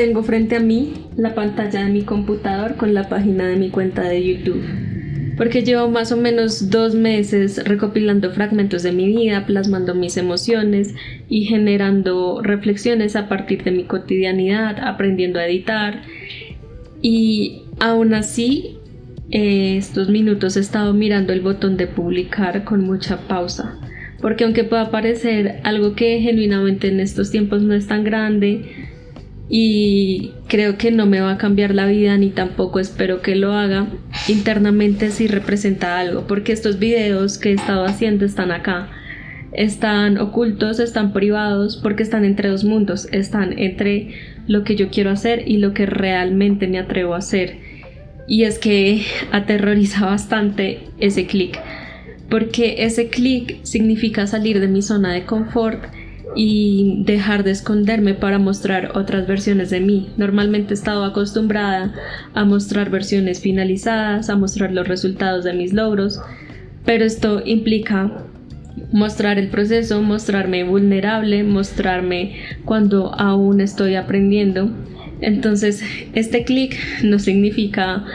Tengo frente a mí la pantalla de mi computador con la página de mi cuenta de YouTube, porque llevo más o menos 2 meses recopilando fragmentos de mi vida, plasmando mis emociones y generando reflexiones a partir de mi cotidianidad, aprendiendo a editar. Y aún así, estos minutos he estado mirando el botón de publicar con mucha pausa, porque aunque pueda parecer algo que genuinamente en estos tiempos no es tan grande y creo que no me va a cambiar la vida ni tampoco espero que lo haga, internamente sí representa algo, porque estos videos que he estado haciendo están acá, están ocultos, están privados, porque están entre dos mundos, están entre lo que yo quiero hacer y lo que realmente me atrevo a hacer. Y es que aterroriza bastante ese clic, porque ese clic significa salir de mi zona de confort y dejar de esconderme para mostrar otras versiones de mí. Normalmente he estado acostumbrada a mostrar versiones finalizadas, a mostrar los resultados de mis logros, pero esto implica mostrar el proceso, mostrarme vulnerable, mostrarme cuando aún estoy aprendiendo. Entonces, este clic no significa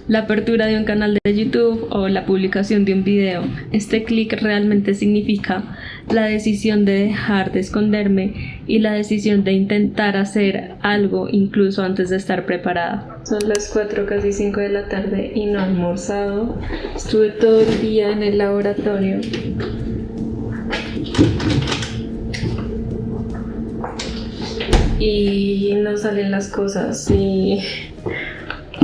la apertura de un canal de YouTube o la publicación de un video. Este clic realmente significa la decisión de dejar de esconderme y la decisión de intentar hacer algo incluso antes de estar preparada. Son las 4, casi 5 de la tarde y no he almorzado. Estuve todo el día en el laboratorio. Y no salen las cosas y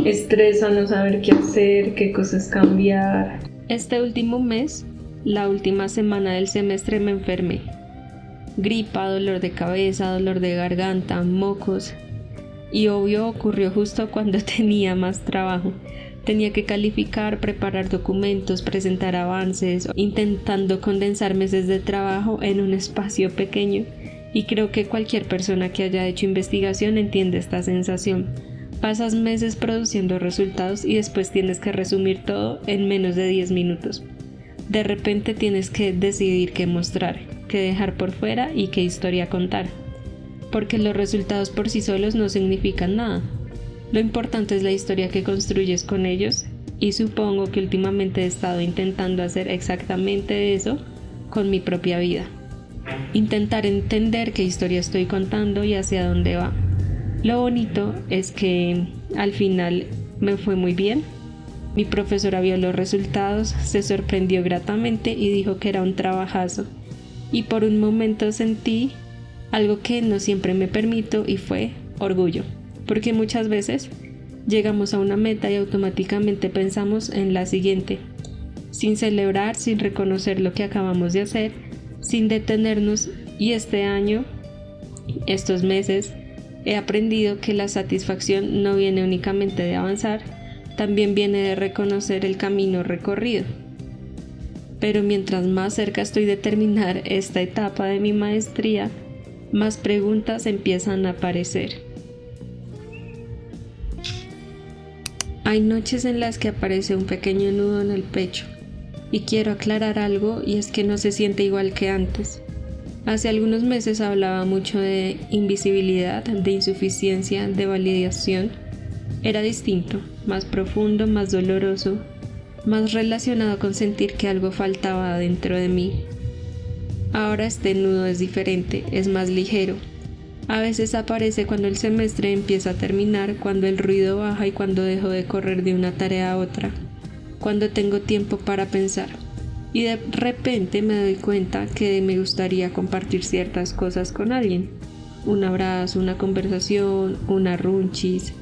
estresa no saber qué hacer, qué cosas cambiar. Este último mes, la última semana del semestre, me enfermé. Gripa, dolor de cabeza, dolor de garganta, mocos. Y obvio ocurrió justo cuando tenía más trabajo. Tenía que calificar, preparar documentos, presentar avances, intentando condensar meses de trabajo en un espacio pequeño. Y creo que cualquier persona que haya hecho investigación entiende esta sensación. Pasas meses produciendo resultados y después tienes que resumir todo en menos de 10 minutos. De repente tienes que decidir qué mostrar, qué dejar por fuera y qué historia contar. Porque los resultados por sí solos no significan nada. Lo importante es la historia que construyes con ellos, y supongo que últimamente he estado intentando hacer exactamente eso con mi propia vida. Intentar entender qué historia estoy contando y hacia dónde va. Lo bonito es que al final me fue muy bien. Mi profesora vio los resultados, se sorprendió gratamente y dijo que era un trabajazo. Y por un momento sentí algo que no siempre me permito, y fue orgullo. Porque muchas veces llegamos a una meta y automáticamente pensamos en la siguiente, sin celebrar, sin reconocer lo que acabamos de hacer, sin detenernos. Y este año, estos meses, he aprendido que la satisfacción no viene únicamente de avanzar, también viene de reconocer el camino recorrido. Pero mientras más cerca estoy de terminar esta etapa de mi maestría, más preguntas empiezan a aparecer. Hay noches en las que aparece un pequeño nudo en el pecho, y quiero aclarar algo, y es que no se siente igual que antes. Hace algunos meses hablaba mucho de invisibilidad, de insuficiencia, de validación. Era distinto, más profundo, más doloroso, más relacionado con sentir que algo faltaba dentro de mí. Ahora este nudo es diferente, es más ligero. A veces aparece cuando el semestre empieza a terminar, cuando el ruido baja y cuando dejo de correr de una tarea a otra, cuando tengo tiempo para pensar. Y de repente me doy cuenta que me gustaría compartir ciertas cosas con alguien. Un abrazo, una conversación, una runchis,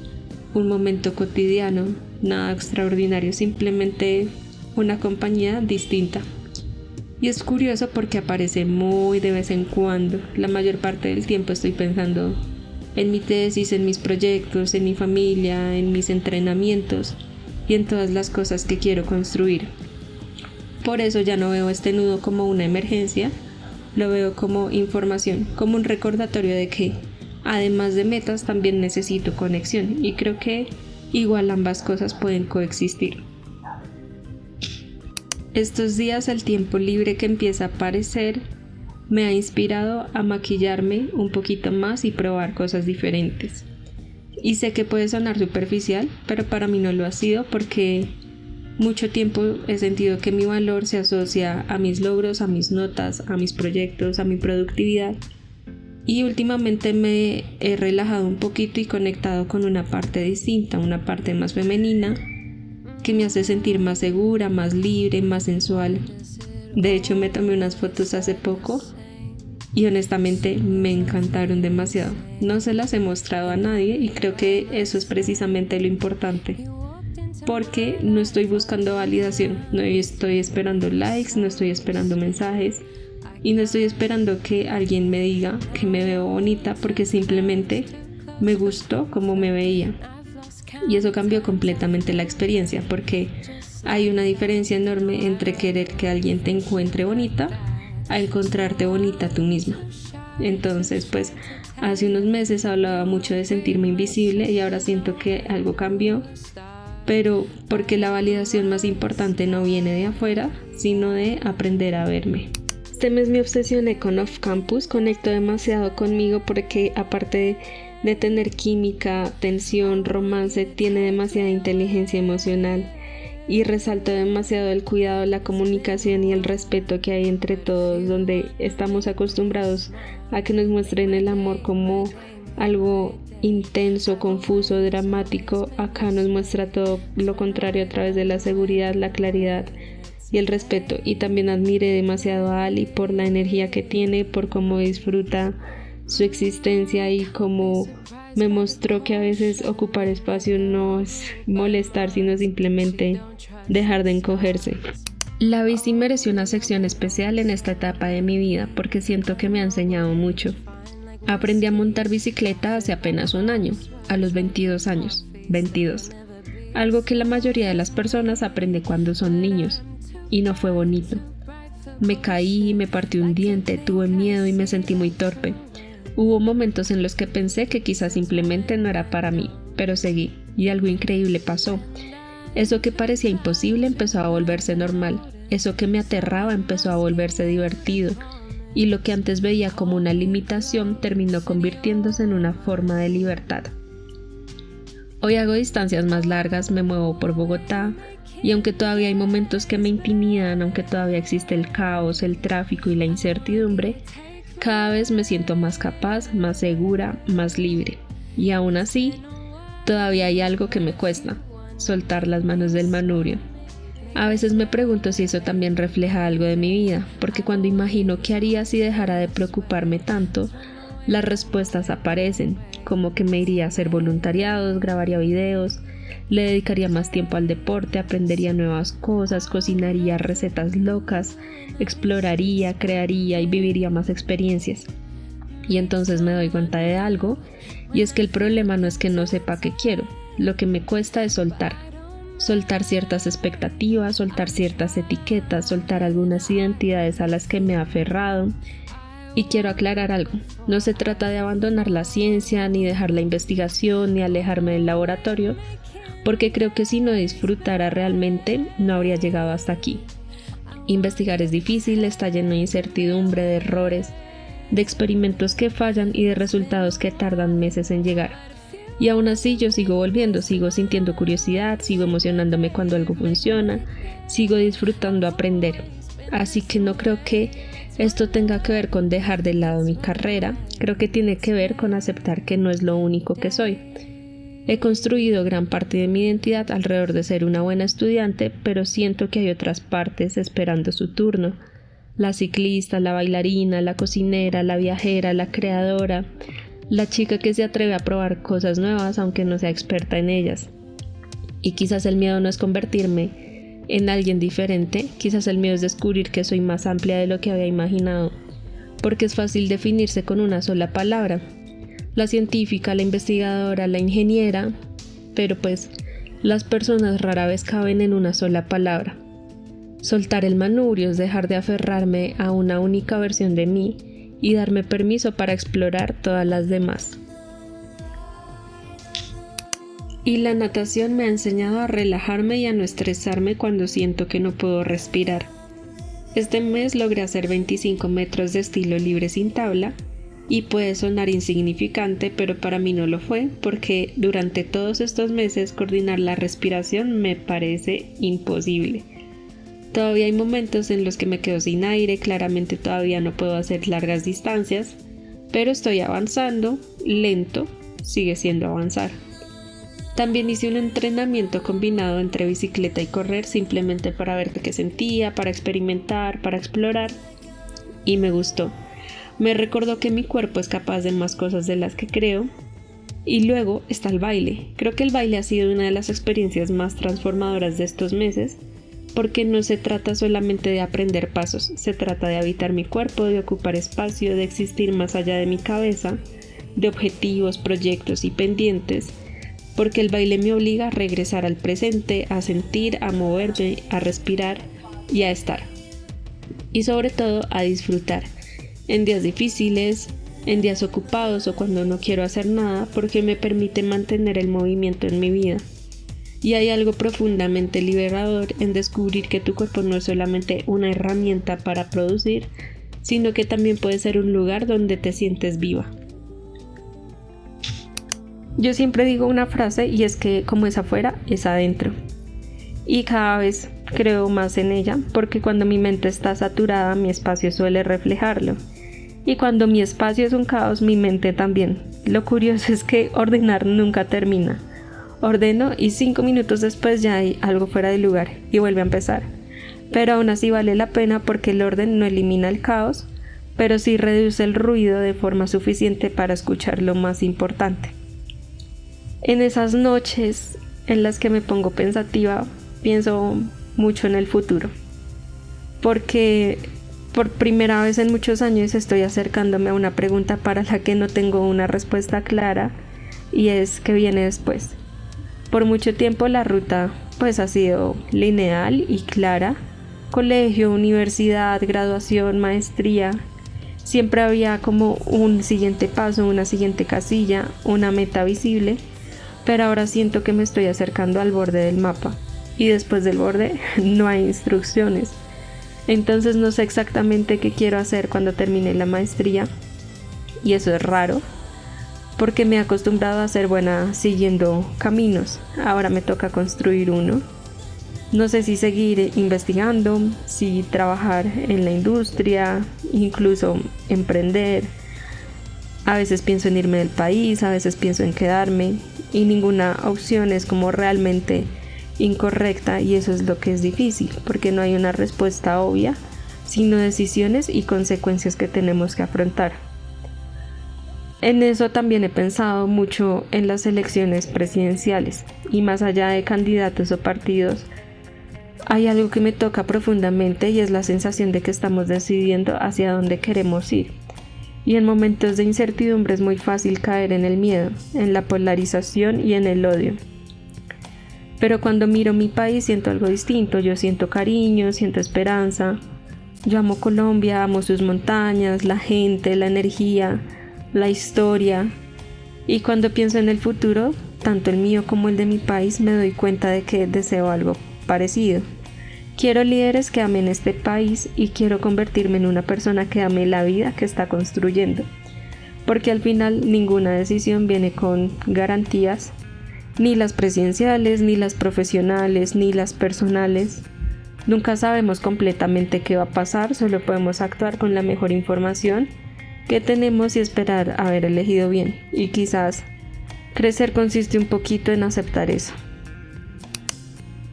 un momento cotidiano, nada extraordinario, simplemente una compañía distinta. Y es curioso porque aparece muy de vez en cuando. La mayor parte del tiempo estoy pensando en mi tesis, en mis proyectos, en mi familia, en mis entrenamientos y en todas las cosas que quiero construir. Por eso ya no veo este nudo como una emergencia, lo veo como información, como un recordatorio de que, además de metas, también necesito conexión, y creo que igual ambas cosas pueden coexistir. Estos días el tiempo libre que empieza a aparecer me ha inspirado a maquillarme un poquito más y probar cosas diferentes. Y sé que puede sonar superficial, pero para mí no lo ha sido porque mucho tiempo he sentido que mi valor se asocia a mis logros, a mis notas, a mis proyectos, a mi productividad. Y últimamente me he relajado un poquito y conectado con una parte distinta, una parte más femenina, que me hace sentir más segura, más libre, más sensual. De hecho, me tomé unas fotos hace poco y honestamente me encantaron demasiado. No se las he mostrado a nadie y creo que eso es precisamente lo importante. Porque no estoy buscando validación, no estoy esperando likes, no estoy esperando mensajes y no estoy esperando que alguien me diga que me veo bonita porque simplemente me gustó como me veía. Y eso cambió completamente la experiencia porque hay una diferencia enorme entre querer que alguien te encuentre bonita a encontrarte bonita tú misma. Entonces, pues, hace unos meses hablaba mucho de sentirme invisible y ahora siento que algo cambió, pero porque la validación más importante no viene de afuera, sino de aprender a verme. Este mes me obsesioné con Off Campus, conecto demasiado conmigo porque aparte de tener química, tensión, romance, tiene demasiada inteligencia emocional y resalto demasiado el cuidado, la comunicación y el respeto que hay entre todos, donde estamos acostumbrados a que nos muestren el amor como algo intenso, confuso, dramático. Acá nos muestra todo lo contrario a través de la seguridad, la claridad y el respeto. Y también admiré demasiado a Ali por la energía que tiene, por cómo disfruta su existencia y cómo me mostró que a veces ocupar espacio no es molestar, sino simplemente dejar de encogerse. La bici mereció una sección especial en esta etapa de mi vida porque siento que me ha enseñado mucho. Aprendí a montar bicicleta hace apenas un año, a los 22 años, 22. Algo que la mayoría de las personas aprende cuando son niños, y no fue bonito. Me caí, me partí un diente, tuve miedo y me sentí muy torpe. Hubo momentos en los que pensé que quizás simplemente no era para mí, pero seguí, y algo increíble pasó. Eso que parecía imposible empezó a volverse normal, eso que me aterraba empezó a volverse divertido, y lo que antes veía como una limitación terminó convirtiéndose en una forma de libertad. Hoy hago distancias más largas, me muevo por Bogotá, y aunque todavía hay momentos que me intimidan, aunque todavía existe el caos, el tráfico y la incertidumbre, cada vez me siento más capaz, más segura, más libre. Y aún así, todavía hay algo que me cuesta, soltar las manos del manubrio. A veces me pregunto si eso también refleja algo de mi vida, porque cuando imagino qué haría si dejara de preocuparme tanto, las respuestas aparecen, como que me iría a hacer voluntariados, grabaría videos, le dedicaría más tiempo al deporte, aprendería nuevas cosas, cocinaría recetas locas, exploraría, crearía y viviría más experiencias. Y entonces me doy cuenta de algo, y es que el problema no es que no sepa qué quiero, lo que me cuesta es soltar ciertas expectativas, soltar ciertas etiquetas, soltar algunas identidades a las que me he aferrado. Y quiero aclarar algo, no se trata de abandonar la ciencia, ni dejar la investigación, ni alejarme del laboratorio, porque creo que si no disfrutara realmente, no habría llegado hasta aquí. Investigar es difícil, está lleno de incertidumbre, de errores, de experimentos que fallan y de resultados que tardan meses en llegar. Y aún así yo sigo volviendo, sigo sintiendo curiosidad, sigo emocionándome cuando algo funciona, sigo disfrutando aprender. Así que no creo que esto tenga que ver con dejar de lado mi carrera, creo que tiene que ver con aceptar que no es lo único que soy. He construido gran parte de mi identidad alrededor de ser una buena estudiante, pero siento que hay otras partes esperando su turno. La ciclista, la bailarina, la cocinera, la viajera, la creadora, la chica que se atreve a probar cosas nuevas aunque no sea experta en ellas. Y quizás el miedo no es convertirme en alguien diferente, quizás el miedo es descubrir que soy más amplia de lo que había imaginado, porque es fácil definirse con una sola palabra. La científica, la investigadora, la ingeniera, pero pues las personas rara vez caben en una sola palabra. Soltar el manubrio es dejar de aferrarme a una única versión de mí y darme permiso para explorar todas las demás. Y la natación me ha enseñado a relajarme y a no estresarme cuando siento que no puedo respirar. Este mes logré hacer 25 metros de estilo libre sin tabla, Y puede sonar insignificante, pero para mí no lo fue, porque durante todos estos meses coordinar la respiración me parece imposible. Todavía hay momentos en los que me quedo sin aire, claramente todavía no puedo hacer largas distancias, pero estoy avanzando, lento, sigue siendo avanzar. También hice un entrenamiento combinado entre bicicleta y correr simplemente para ver qué sentía, para experimentar, para explorar, y me gustó. Me recordó que mi cuerpo es capaz de más cosas de las que creo. Y luego está el baile. Creo que el baile ha sido una de las experiencias más transformadoras de estos meses, porque no se trata solamente de aprender pasos, se trata de habitar mi cuerpo, de ocupar espacio, de existir más allá de mi cabeza, de objetivos, proyectos y pendientes, porque el baile me obliga a regresar al presente, a sentir, a moverme, a respirar y a estar. Y sobre todo a disfrutar. En días difíciles, en días ocupados o cuando no quiero hacer nada, porque me permite mantener el movimiento en mi vida. Y hay algo profundamente liberador en descubrir que tu cuerpo no es solamente una herramienta para producir, sino que también puede ser un lugar donde te sientes viva. Yo siempre digo una frase y es que como es afuera, es adentro. Y cada vez creo más en ella, porque cuando mi mente está saturada, mi espacio suele reflejarlo. Y cuando mi espacio es un caos, mi mente también. Lo curioso es que ordenar nunca termina. Ordeno y 5 minutos después ya hay algo fuera de lugar y vuelve a empezar. Pero aún así vale la pena porque el orden no elimina el caos, pero sí reduce el ruido de forma suficiente para escuchar lo más importante. En esas noches en las que me pongo pensativa, pienso mucho en el futuro. Porque por primera vez en muchos años estoy acercándome a una pregunta para la que no tengo una respuesta clara, y es ¿qué viene después? Por mucho tiempo la ruta pues ha sido lineal y clara: colegio, universidad, graduación, maestría. Siempre había como un siguiente paso, una siguiente casilla, una meta visible, pero ahora siento que me estoy acercando al borde del mapa y después del borde no hay instrucciones. Entonces no sé exactamente qué quiero hacer cuando termine la maestría, y eso es raro porque me he acostumbrado a ser buena siguiendo caminos. Ahora me toca construir uno. No sé si seguir investigando, si trabajar en la industria, incluso emprender. A veces pienso en irme del país, a veces pienso en quedarme, y ninguna opción es como realmente incorrecta, y eso es lo que es difícil, porque no hay una respuesta obvia, sino decisiones y consecuencias que tenemos que afrontar. En eso también he pensado mucho en las elecciones presidenciales, y más allá de candidatos o partidos, hay algo que me toca profundamente, y es la sensación de que estamos decidiendo hacia dónde queremos ir. Y en momentos de incertidumbre es muy fácil caer en el miedo, en la polarización y en el odio. Pero cuando miro mi país siento algo distinto. Yo siento cariño, siento esperanza. Yo amo Colombia, amo sus montañas, la gente, la energía, la historia. Y cuando pienso en el futuro, tanto el mío como el de mi país, me doy cuenta de que deseo algo parecido. Quiero líderes que amen este país, y quiero convertirme en una persona que ame la vida que está construyendo. Porque al final ninguna decisión viene con garantías, ni las presidenciales, ni las profesionales, ni las personales. Nunca sabemos completamente qué va a pasar, solo podemos actuar con la mejor información que tenemos y esperar haber elegido bien. Y quizás crecer consiste un poquito en aceptar eso.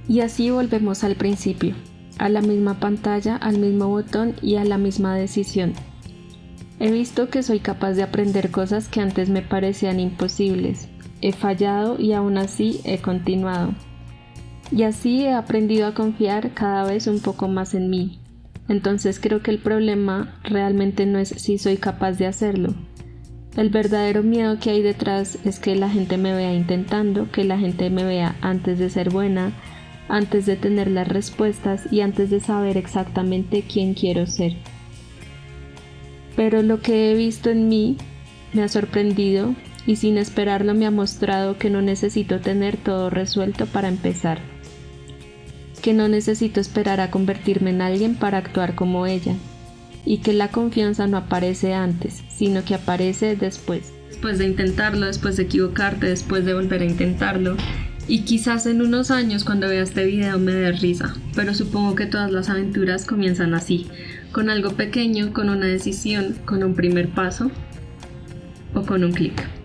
Y así volvemos al principio, a la misma pantalla, al mismo botón y a la misma decisión. He visto que soy capaz de aprender cosas que antes me parecían imposibles. He fallado y aún así he continuado. Y así he aprendido a confiar cada vez un poco más en mí. Entonces creo que el problema realmente no es si soy capaz de hacerlo. El verdadero miedo que hay detrás es que la gente me vea intentando, que la gente me vea antes de ser buena, antes de tener las respuestas y antes de saber exactamente quién quiero ser. Pero lo que he visto en mí me ha sorprendido, y sin esperarlo me ha mostrado que no necesito tener todo resuelto para empezar, que no necesito esperar a convertirme en alguien para actuar como ella. y que la confianza no aparece antes, sino que aparece después. Después de intentarlo, después de equivocarte, después de volver a intentarlo. Y quizás en unos años cuando vea este video me dé risa, pero supongo que todas las aventuras comienzan así, con algo pequeño, con una decisión, con un primer paso o con un clic.